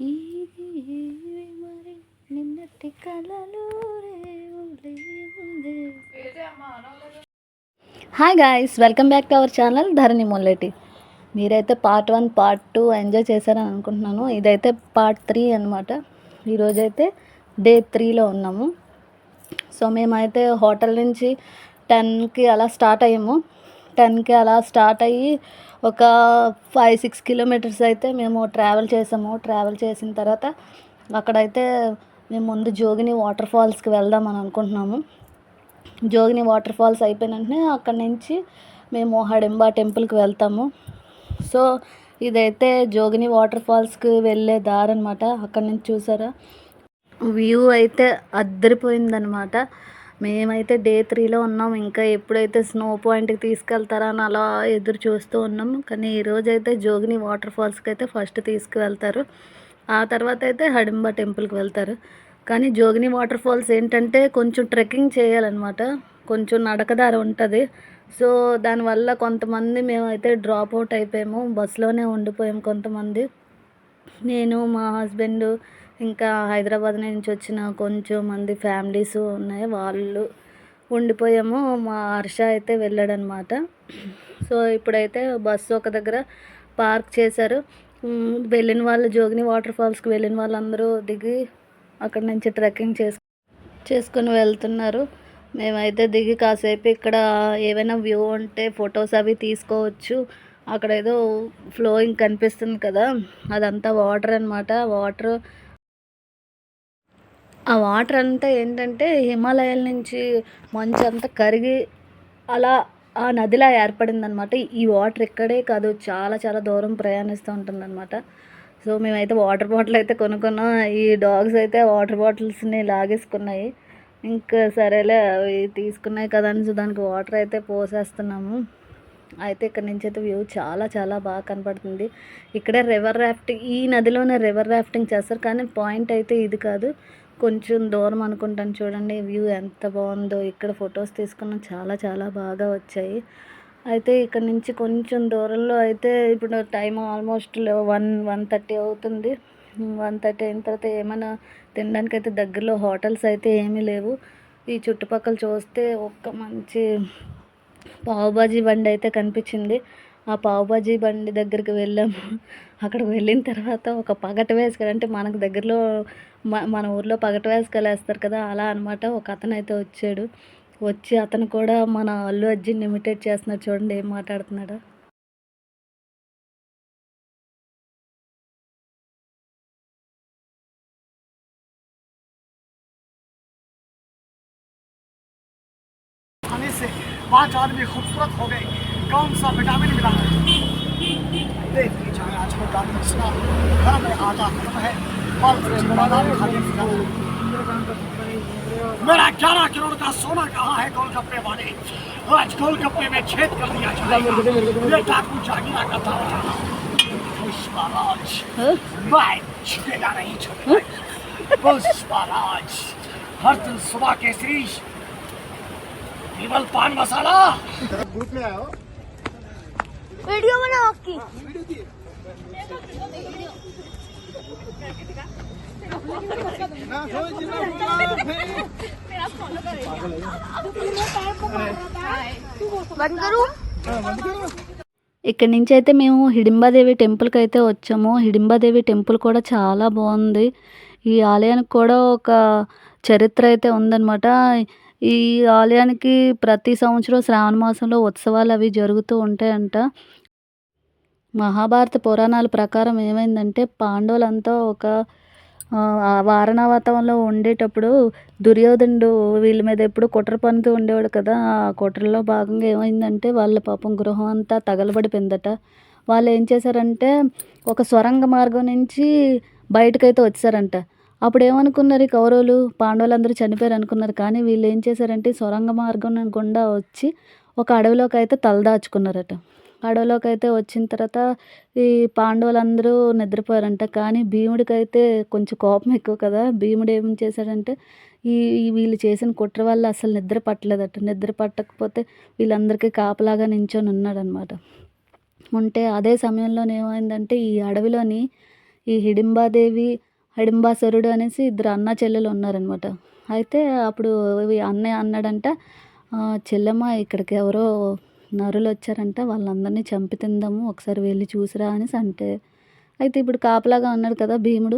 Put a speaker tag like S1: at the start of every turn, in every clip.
S1: ఇది మరి నిన్నటి కలలు రేవులే ఉందే. Hi guys, welcome back to our channel Dharani Molleti. మీరైతే పార్ట్ 1 పార్ట్ 2 ఎంజాయ్ చేశారని అనుకుంటున్నాను. ఇదైతే పార్ట్ 3 అనమాట. ఈరోజైతే డే 3లో ఉన్నాము. సో మేమైతే హోటల్ నుంచి 10కి అలా స్టార్ట్ అయ్యాము. 10కి అలా స్టార్ట్ అయ్యి ఒక 5-6 కిలోమీటర్స్ అయితే మేము ట్రావెల్ చేసాము. ట్రావెల్ చేసిన తర్వాత అక్కడైతే మేము ముందు జోగిని వాటర్ ఫాల్స్కి వెళ్దామని అనుకుంటున్నాము. జోగిని వాటర్ ఫాల్స్ అయిపోయిన వెంటనే అక్కడి నుంచి మేము హడింబా టెంపుల్కి వెళ్తాము. సో ఇదైతే జోగిని వాటర్ ఫాల్స్కి వెళ్ళే దారి అనమాట. అక్కడి నుంచి చూసారా వ్యూ అయితే అద్దరిపోయిందనమాట. మేమైతే డే 3లో ఉన్నాం. ఇంకా ఎప్పుడైతే స్నో పాయింట్కి తీసుకెళ్తారా అని అలా ఎదురు చూస్తూ ఉన్నాము. కానీ ఈరోజైతే జోగిని వాటర్ ఫాల్స్కి అయితే ఫస్ట్ తీసుకువెళ్తారు. ఆ తర్వాత అయితే హడింబా టెంపుల్కి వెళ్తారు. కానీ జోగిని వాటర్ ఫాల్స్ ఏంటంటే కొంచెం ట్రెక్కింగ్ చేయాలన్నమాట. కొంచెం నడకదారి ఉంటుంది. సో దానివల్ల కొంతమంది మేమైతే డ్రాప్ అవుట్ అయిపోయాము. బస్సులోనే ఉండిపోయాము కొంతమంది. నేను, మా హస్బెండ్, ఇంకా హైదరాబాద్ నుంచి వచ్చిన కొంచెం మంది ఫ్యామిలీస్ ఉన్నాయి, వాళ్ళు ఉండిపోయాము. మా హర్ష అయితే వెళ్ళాడనమాట. సో ఇప్పుడైతే బస్సు ఒక దగ్గర పార్క్ చేశారు. వెళ్ళిన వాళ్ళు, జోగిని వాటర్ ఫాల్స్కి వెళ్ళిన వాళ్ళందరూ దిగి అక్కడి నుంచి ట్రెక్కింగ్ చేసుకొని వెళ్తున్నారు. మేమైతే దిగి కాసేపు ఇక్కడ ఏవైనా వ్యూ ఉంటే ఫొటోస్ అవి తీసుకోవచ్చు. అక్కడ ఏదో ఫ్లోయింగ్ కనిపిస్తుంది కదా, అదంతా వాటర్ అనమాట. ఆ వాటర్ అంతా ఏంటంటే హిమాలయాల నుంచి మంచు అంతా కరిగి అలా ఆ నదిలా ఏర్పడిందనమాట. ఈ వాటర్ ఇక్కడే కాదు, చాలా చాలా దూరం ప్రయాణిస్తూ ఉంటుందన్నమాట. సో మేమైతే వాటర్ బాటిల్ అయితే కొనుక్కున్నాం. ఈ డాగ్స్ అయితే వాటర్ బాటిల్స్ని లాగేసుకున్నాయి. ఇంకా సరేలే అవి తీసుకున్నాయి కదా అని దానికి వాటర్ అయితే పోసేస్తున్నాము. అయితే ఇక్కడ నుంచి అయితే వ్యూ చాలా చాలా బాగా కనపడుతుంది. ఇక్కడే రివర్ రాఫ్టింగ్, ఈ నదిలోనే రివర్ రాఫ్టింగ్ చేస్తారు. కానీ పాయింట్ అయితే ఇది కాదు, కొంచెం దూరం అనుకుంటాను. చూడండి వ్యూ ఎంత బాగుందో. ఇక్కడ ఫొటోస్ తీసుకున్న చాలా చాలా బాగా వచ్చాయి. అయితే ఇక్కడ నుంచి కొంచెం దూరంలో అయితే ఇప్పుడు టైం ఆల్మోస్ట్ 1:30 అవుతుంది. 1:30 అయిన తర్వాత ఏమైనా తినడానికి అయితే దగ్గరలో హోటల్స్ అయితే ఏమీ లేవు. ఈ చుట్టుపక్కల చూస్తే ఒక్క మంచి పావుబాజీ బండి అయితే కనిపించింది. ఆ పావుబాజీ బండి దగ్గరికి వెళ్ళాము. అక్కడికి వెళ్ళిన తర్వాత ఒక పగటి వేసుకలు, అంటే మనకు దగ్గరలో మన ఊర్లో పగటి వేసుకలు వేస్తారు కదా, అలా అనమాట. ఒక అతను అయితే వచ్చి అతను కూడా మన అల్లు అర్జున్ ఇమిటేట్ చేస్తున్నాడు. చూడండి ఏం మాట్లాడుతున్నాడు.
S2: से 5 आदमी खूबसूरत हो गए, कौन सा विटामिन मिला है? देख लीजिए आजकल डॉक्टर सुना घर में आटा खत्म है, फल फ्रूट बादाम खाने की मेरा 11 करोड़ का सोना कहाँ है गोलगप्पे वाले? आज गोलगप्पे में छेद कर दिया जाएगा। ये डाकू जागीरा का था पुष्पराज, मैं छुपेगा नहीं, पुष्पराज हर दिन सुबह के शीश केवल पान मसाला। ग्रुप में आया हो,
S3: वीडियो बनाओ आपकी। बंद करूं?
S1: ఇక్కడ నుంచి అయితే మేము హిడింబాదేవి టెంపుల్కి అయితే వచ్చాము. హిడింబాదేవి టెంపుల్ కూడా చాలా బాగుంది. ఈ ఆలయానికి కూడా ఒక చరిత్ర అయితే ఉందన్నమాట. ఈ ఆలయానికి ప్రతి సంవత్సరం శ్రావణ మాసంలో ఉత్సవాలు అవి జరుగుతూ ఉంటాయంట. మహాభారత పురాణాల ప్రకారం ఏమైందంటే పాండవులంతా ఒక వారణావతంలో ఉండేటప్పుడు దుర్యోధనుడు వీళ్ళ మీద ఎప్పుడు కుట్ర పన్నుతూ ఉండేవాడు కదా. ఆ కుట్రలో భాగంగా ఏమైందంటే వాళ్ళ పాపం గృహం అంతా తగలబడిపోయిందట. వాళ్ళు ఏం చేశారంటే ఒక సొరంగ మార్గం నుంచి బయటకైతే వచ్చారంట. అప్పుడు ఏమనుకున్నారు, ఈ కౌరవులు పాండవులందరూ చనిపోయారు అనుకున్నారు. కానీ వీళ్ళు ఏం చేశారంటే సొరంగ మార్గం గుండా వచ్చి ఒక అడవిలోకి అయితే తలదాచుకున్నారట. అడవిలోకి అయితే వచ్చిన తర్వాత ఈ పాండవులందరూ నిద్రపోయారంట. కానీ భీముడికైతే కొంచెం కోపం ఎక్కువ కదా. భీముడు ఏం చేశాడంటే వీళ్ళు చేసిన కుట్ర వల్ల అసలు నిద్ర పట్టలేదట. నిద్ర పట్టకపోతే వీళ్ళందరికీ కాపలాగా నించొని ఉన్నాడనమాట. ఉంటే అదే సమయంలో ఏమైందంటే ఈ అడవిలోని ఈ హిడింబాదేవి, హిడింబాసురుడు అనేసి ఇద్దరు అన్నా చెల్లెలు ఉన్నారనమాట. అయితే అప్పుడు అన్నయ్య అన్నాడంట, చెల్లెమ్మ ఇక్కడికి ఎవరో నరులు వచ్చారంట, వాళ్ళందరినీ చంపి తిందాము, ఒకసారి వెళ్ళి చూసిరా అనేసి అంటే, అయితే ఇప్పుడు కాపలాగా ఉన్నాడు కదా భీముడు,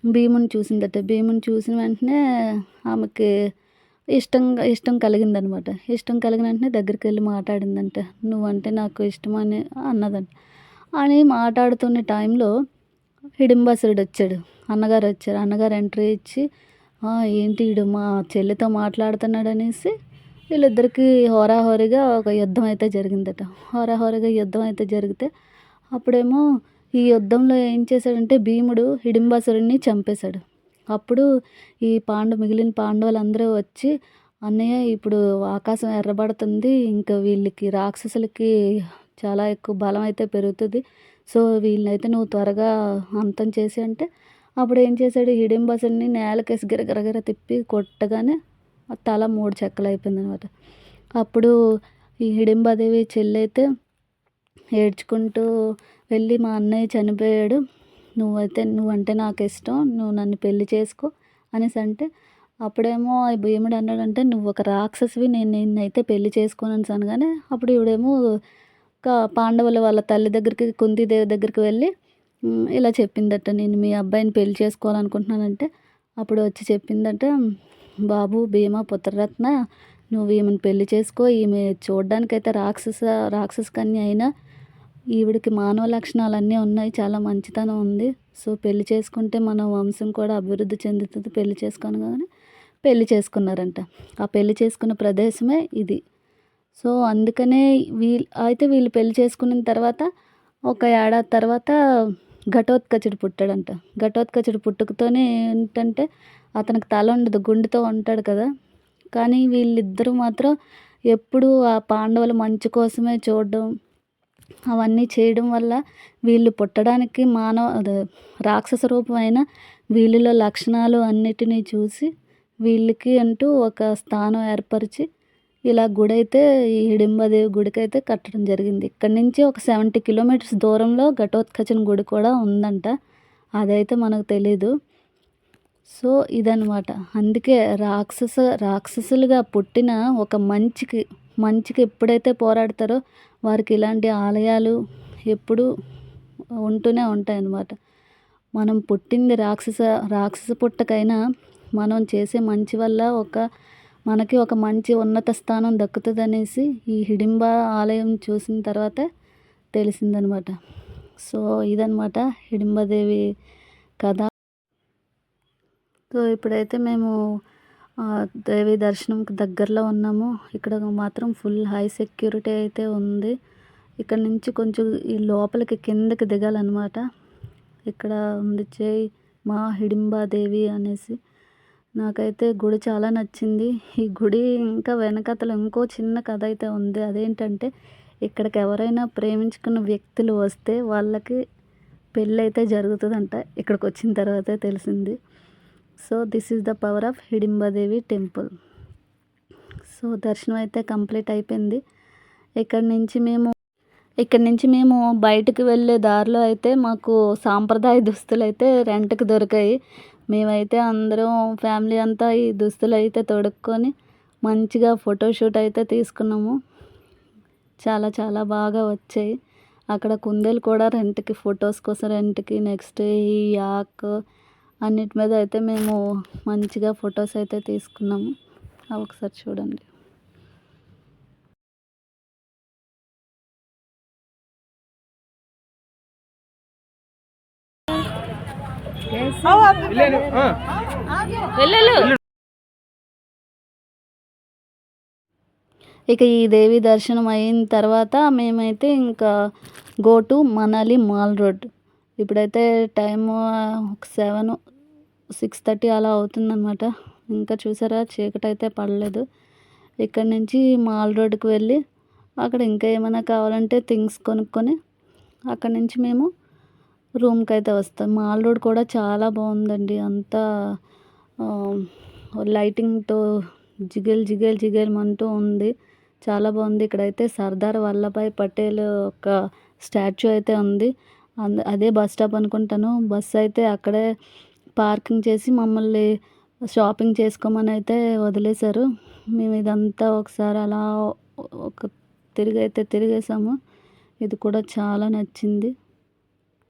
S1: భీముని చూసిందట. భీముని చూసిన వెంటనే ఆమెకి ఇష్టం కలిగిందనమాట. ఇష్టం కలిగిన వెంటనే దగ్గరికి వెళ్ళి మాట్లాడిందంట, నువ్వంటే నాకు ఇష్టం అని అన్నదంట. అని మాట్లాడుతున్న టైంలో హిడింబాసురుడు వచ్చాడు, అన్నగారు వచ్చారు. అన్నగారు ఎంట్రీ ఇచ్చి, ఏంటి వీడు మా చెల్లితో మాట్లాడుతున్నాడు అనేసి వీళ్ళిద్దరికీ హోరాహోరీగా ఒక యుద్ధం అయితే జరిగిందట. హోరాహోరీగా యుద్ధం అయితే జరిగితే అప్పుడేమో ఈ యుద్ధంలో ఏం చేశాడంటే భీముడు హిడింబాసురుడిని చంపేశాడు. అప్పుడు ఈ మిగిలిన పాండవులందరూ వచ్చి, అన్నయ్య ఇప్పుడు ఆకాశం ఎర్రబడుతుంది, ఇంకా వీళ్ళకి రాక్షసులకి చాలా ఎక్కువ బలం అయితే పెరుగుతుంది, సో వీళ్ళనైతే నువ్వు త్వరగా అంతం చేసి అంటే, అప్పుడు ఏం చేశాడు, హిడింబాసురుడిని నేలకేసి గిరగిరగిర తిప్పి కొట్టగానే తల 3 చెక్కలు అయిపోయిందనమాట. అప్పుడు ఈ హిడింబాదేవి చెల్లైతే ఏడ్చుకుంటూ వెళ్ళి, మా అన్నయ్య చనిపోయాడు, నువ్వంటే నాకు ఇష్టం, నువ్వు నన్ను పెళ్లి చేసుకో అనేసి అంటే, అప్పుడేమో భీముడు అన్నాడంటే, నువ్వు ఒక రాక్షసివి, నేను నిన్నైతే పెళ్లి చేసుకోను అనేసి అనగానే, అప్పుడు ఈవిడేమో పాండవుల వాళ్ళ తల్లి దగ్గరికి, కుంతీదేవి దగ్గరికి వెళ్ళి ఇలా చెప్పిందట, నేను మీ అబ్బాయిని పెళ్లి చేసుకోవాలనుకుంటున్నానంటే, అప్పుడు వచ్చి చెప్పిందట, బాబు భీమ పుత్రరత్న, నువ్వు ఈమెను పెళ్లి చేసుకో, ఈమె చూడ్డానికైతే రాక్షస కన్య అయినా ఈవిడికి మానవ లక్షణాలన్నీ ఉన్నాయి, చాలా మంచితనం ఉంది, సో పెళ్లి చేసుకుంటే మన వంశం కూడా అభివృద్ధి చెందుతుంది, పెళ్లి చేసుకోనగానే పెళ్లి చేసుకున్నారంట. ఆ పెళ్లి చేసుకున్న ప్రదేశమే ఇది. సో అందుకనే వీళ్ళు పెళ్లి చేసుకున్న తర్వాత ఒక ఏడాది తర్వాత ఘటోత్కచుడు పుట్టాడంట. ఘటోత్కచుడు పుట్టుకతోనే ఏంటంటే అతనికి తల ఉండదు, గుండెతో ఉంటాడు కదా. కానీ వీళ్ళిద్దరూ మాత్రం ఎప్పుడూ ఆ పాండవుల మంచి కోసమే చూడడం, అవన్నీ చేయడం వల్ల వీళ్ళు పుట్టడానికి రాక్షస రూపమైన వీళ్ళలో లక్షణాలు అన్నిటినీ చూసి వీళ్ళకి అంటూ ఒక స్థానం ఏర్పరిచి ఇలా గుడి అయితే, ఈ హిడింబాదేవి గుడికి అయితే కట్టడం జరిగింది. ఇక్కడి నుంచి ఒక 70 కిలోమీటర్స్ దూరంలో ఘటోత్కచుని గుడి కూడా ఉందంట, అదైతే మనకు తెలీదు. సో ఇదనమాట. అందుకే రాక్షసులుగా పుట్టిన ఒక మంచికి ఎప్పుడైతే పోరాడతారో వారికి ఇలాంటి ఆలయాలు ఎప్పుడూ ఉంటూనే ఉంటాయన్నమాట. మనం పుట్టింది రాక్షస పుట్టకైనా మనం చేసే మంచి వల్ల మనకి ఒక మంచి ఉన్నత స్థానం దక్కుతుందనేసి ఈ హిడింబా ఆలయం చూసిన తర్వాత తెలిసిందనమాట. సో ఇదనమాట హిడింబాదేవి కథ. సో ఇప్పుడైతే మేము దేవి దర్శనంకి దగ్గరలో ఉన్నాము. ఇక్కడ మాత్రం ఫుల్ హై సెక్యూరిటీ అయితే ఉంది. ఇక్కడ నుంచి కొంచెం ఈ లోపలికి కిందకి దిగాలన్నమాట. ఇక్కడ ఉంది జై మా హిడింబాదేవి అనేసి. నాకైతే గుడి చాలా నచ్చింది. ఈ గుడి ఇంకా వెనకతల ఇంకో చిన్న కథ అయితే ఉంది. అదేంటంటే ఇక్కడికి ఎవరైనా ప్రేమించుకున్న వ్యక్తులు వస్తే వాళ్ళకి పెళ్ళి అయితే జరుగుతుందంట. ఇక్కడికి వచ్చిన తర్వాతే తెలిసింది. So this is the power of Hidimbadevi temple. So దర్శనం అయితే కంప్లీట్ అయిపోయింది. ఇక్కడి నుంచి మేము బయటకు వెళ్ళే దారిలో అయితే మాకు సాంప్రదాయ దుస్తులు అయితే రెంట్కి దొరికాయి. మేమైతే అందరం ఫ్యామిలీ అంతా ఈ దుస్తులు అయితే తొడుక్కొని మంచిగా ఫోటోషూట్ అయితే తీసుకున్నాము. చాలా చాలా బాగా వచ్చాయి. అక్కడ కుందేలు కూడా రెంట్కి, ఫొటోస్ కోసం రెంట్కి, నెక్స్ట్ ఈ యాక్ అన్నిటి మీద అయితే మేము మంచిగా ఫొటోస్ అయితే తీసుకున్నాము. అవి ఒకసారి చూడండి. ఇక ఈ దేవి దర్శనం అయిన తర్వాత మేమైతే ఇంకా go to Manali mall road. ఇప్పుడైతే టైము 6:30 అలా అవుతుందన్నమాట. ఇంకా చూసారా చీకటి అయితే పడలేదు. ఇక్కడ నుంచి మాల్ రోడ్కి వెళ్ళి అక్కడ ఇంకా ఏమైనా కావాలంటే థింగ్స్ కొనుక్కొని అక్కడి నుంచి మేము రూమ్కి అయితే వస్తాం. మాల్ రోడ్ కూడా చాలా బాగుందండి. అంతా లైటింగ్తో జిగేల్మంటూ ఉంది. చాలా బాగుంది. ఇక్కడైతే సర్దార్ వల్లభాయ్ పటేల్ ఒక స్టాచ్యూ అయితే ఉంది. అదే బస్ స్టాప్ అనుకుంటాను. బస్సు అయితే అక్కడే పార్కింగ్ చేసి మమ్మల్ని షాపింగ్ చేసుకోమని అయితే వదిలేశారు. మేము ఇదంతా ఒకసారి అలా ఒక తిరిగేసాము. ఇది కూడా చాలా నచ్చింది.